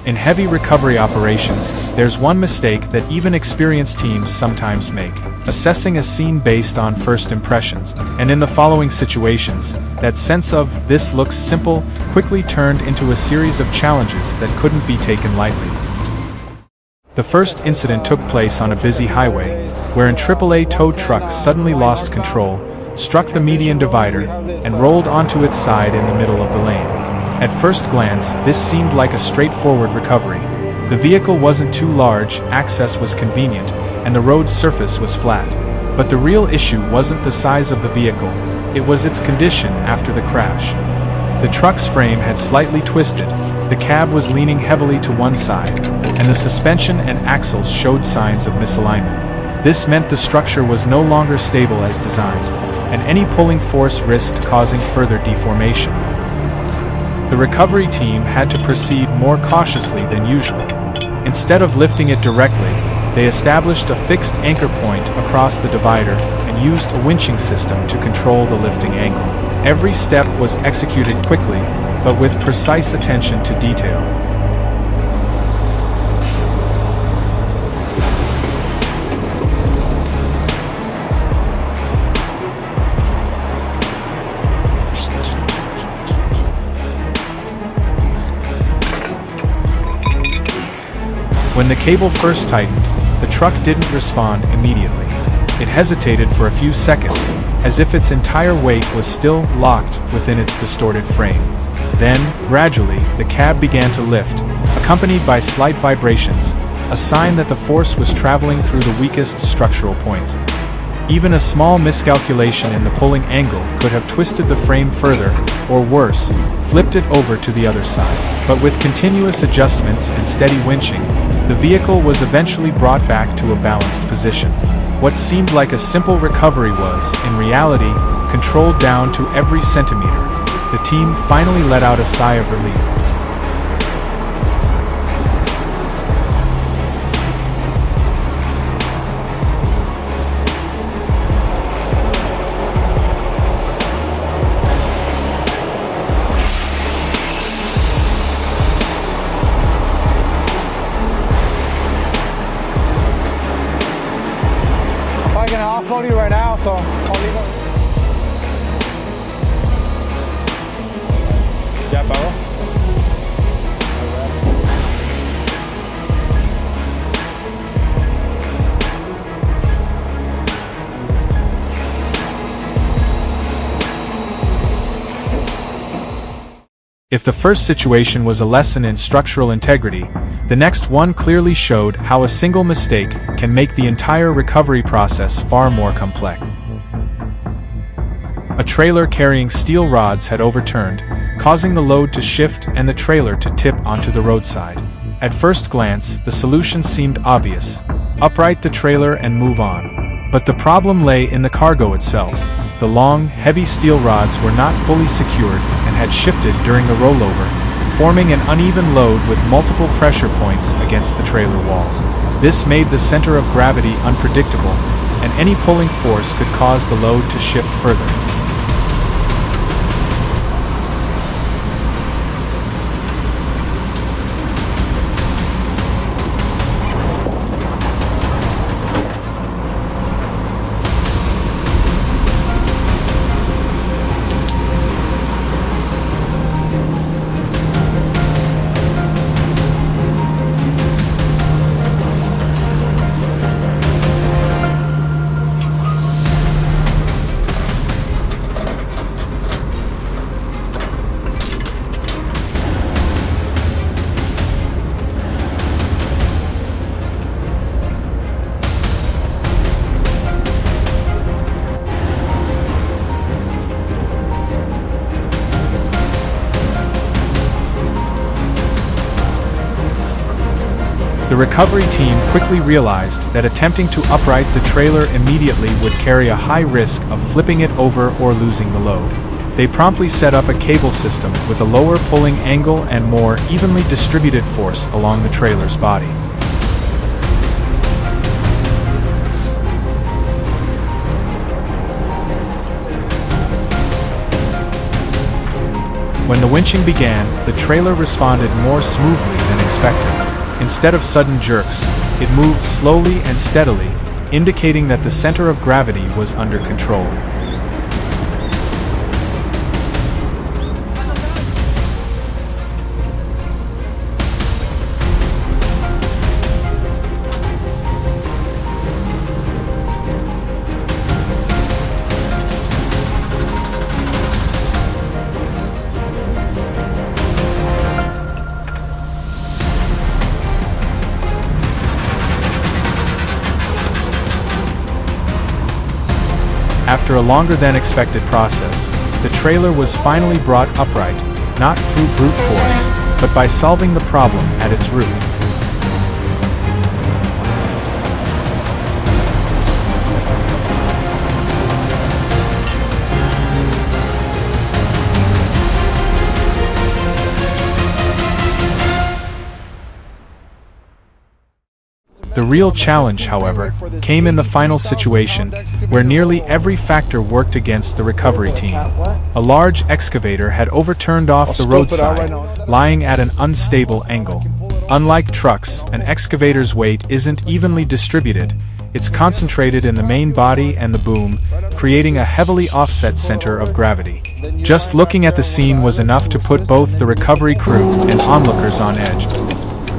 In heavy recovery operations, there's one mistake that even experienced teams sometimes make: assessing a scene based on first impressions. And in the following situations, that sense of "this looks simple" quickly turned into a series of challenges that couldn't be taken lightly. The first incident took place on a busy highway, where an AAA tow truck suddenly lost control, struck the median divider, and rolled onto its side in the middle of the lane. At first glance, this seemed like a straightforward recovery. The vehicle wasn't too large, access was convenient, and the road surface was flat. But the real issue wasn't the size of the vehicle, it was its condition after the crash. The truck's frame had slightly twisted, the cab was leaning heavily to one side, and the suspension and axles showed signs of misalignment. This meant the structure was no longer stable as designed, and any pulling force risked causing further deformation. The recovery team had to proceed more cautiously than usual. Instead of lifting it directly, they established a fixed anchor point across the divider and used a winching system to control the lifting angle. Every step was executed quickly, but with precise attention to detail. When the cable first tightened, the truck didn't respond immediately. It hesitated for a few seconds, as if its entire weight was still locked within its distorted frame. Then, gradually, the cab began to lift, accompanied by slight vibrations, a sign that the force was traveling through the weakest structural points. Even a small miscalculation in the pulling angle could have twisted the frame further, or worse, flipped it over to the other side. But with continuous adjustments and steady winching, the vehicle was eventually brought back to a balanced position. What seemed like a simple recovery was, in reality, controlled down to every centimeter. The team finally let out a sigh of relief. I can offload you right now, so I'll leave it. Yeah, barrel. If the first situation was a lesson in structural integrity, the next one clearly showed how a single mistake can make the entire recovery process far more complex. A trailer carrying steel rods had overturned, causing the load to shift and the trailer to tip onto the roadside. At first glance, the solution seemed obvious: upright the trailer and move on. But the problem lay in the cargo itself. The long, heavy steel rods were not fully secured and had shifted during the rollover, forming an uneven load with multiple pressure points against the trailer walls. This made the center of gravity unpredictable, and any pulling force could cause the load to shift further. The recovery team quickly realized that attempting to upright the trailer immediately would carry a high risk of flipping it over or losing the load. They promptly set up a cable system with a lower pulling angle and more evenly distributed force along the trailer's body. When the winching began, the trailer responded more smoothly than expected. Instead of sudden jerks, it moved slowly and steadily, indicating that the center of gravity was under control. After a longer than expected process, the trailer was finally brought upright, not through brute force, but by solving the problem at its root. The real challenge, however, came in the final situation, where nearly every factor worked against the recovery team. A large excavator had overturned off the roadside, lying at an unstable angle. Unlike trucks, an excavator's weight isn't evenly distributed. It's concentrated in the main body and the boom, creating a heavily offset center of gravity. Just looking at the scene was enough to put both the recovery crew and onlookers on edge.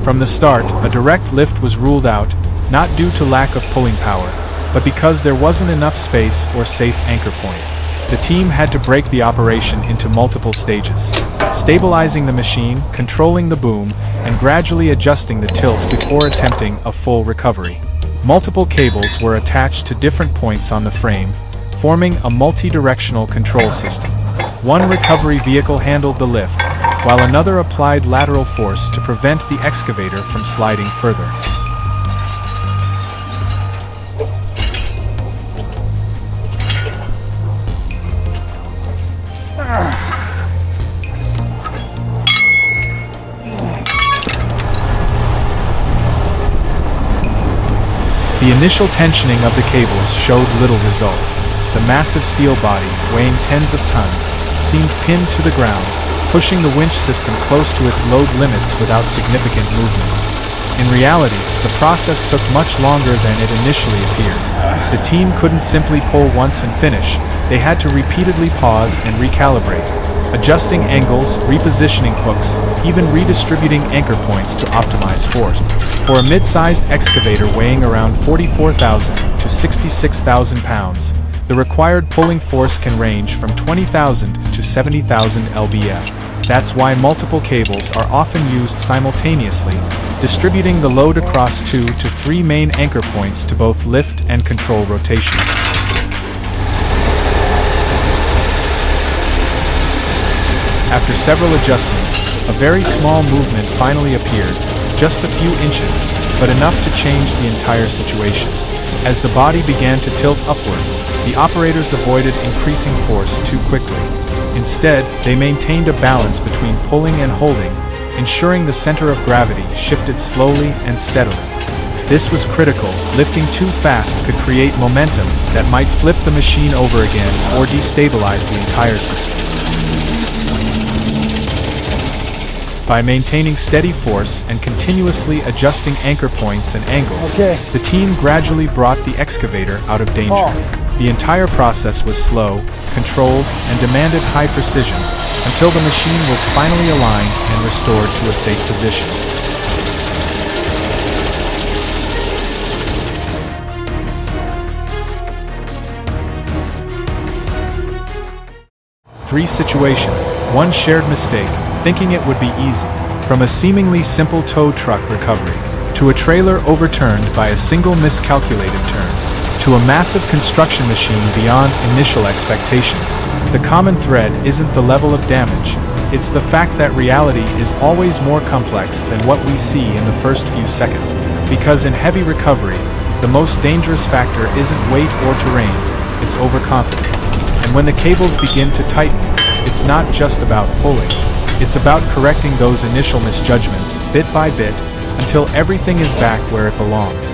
From the start, a direct lift was ruled out, not due to lack of pulling power, but because there wasn't enough space or safe anchor point. The team had to break the operation into multiple stages, stabilizing the machine, controlling the boom, and gradually adjusting the tilt before attempting a full recovery. Multiple cables were attached to different points on the frame, forming a multi-directional control system. One recovery vehicle handled the lift, while another applied lateral force to prevent the excavator from sliding further. The initial tensioning of the cables showed little result. The massive steel body, weighing tens of tons, seemed pinned to the ground, pushing the winch system close to its load limits without significant movement. In reality, the process took much longer than it initially appeared. The team couldn't simply pull once and finish. They had to repeatedly pause and recalibrate, adjusting angles, repositioning hooks, even redistributing anchor points to optimize force. For a mid-sized excavator weighing around 44,000 to 66,000 pounds, the required pulling force can range from 20,000 to 70,000 lbf. That's why multiple cables are often used simultaneously, distributing the load across 2 to 3 main anchor points to both lift and control rotation. After several adjustments, a very small movement finally appeared, just a few inches, but enough to change the entire situation. As the body began to tilt upward, the operators avoided increasing force too quickly. Instead, they maintained a balance between pulling and holding, ensuring the center of gravity shifted slowly and steadily. This was critical. Lifting too fast could create momentum that might flip the machine over again or destabilize the entire system. By maintaining steady force and continuously adjusting anchor points and angles, the team gradually brought the excavator out of danger. The entire process was slow, controlled, and demanded high precision, until the machine was finally aligned and restored to a safe position. Three situations, one shared mistake, thinking it would be easy. From a seemingly simple tow truck recovery, to a trailer overturned by a single miscalculated turn, to a massive construction machine beyond initial expectations, the common thread isn't the level of damage, it's the fact that reality is always more complex than what we see in the first few seconds. Because in heavy recovery, the most dangerous factor isn't weight or terrain, it's overconfidence. And when the cables begin to tighten, it's not just about pulling. It's about correcting those initial misjudgments, bit by bit, until everything is back where it belongs.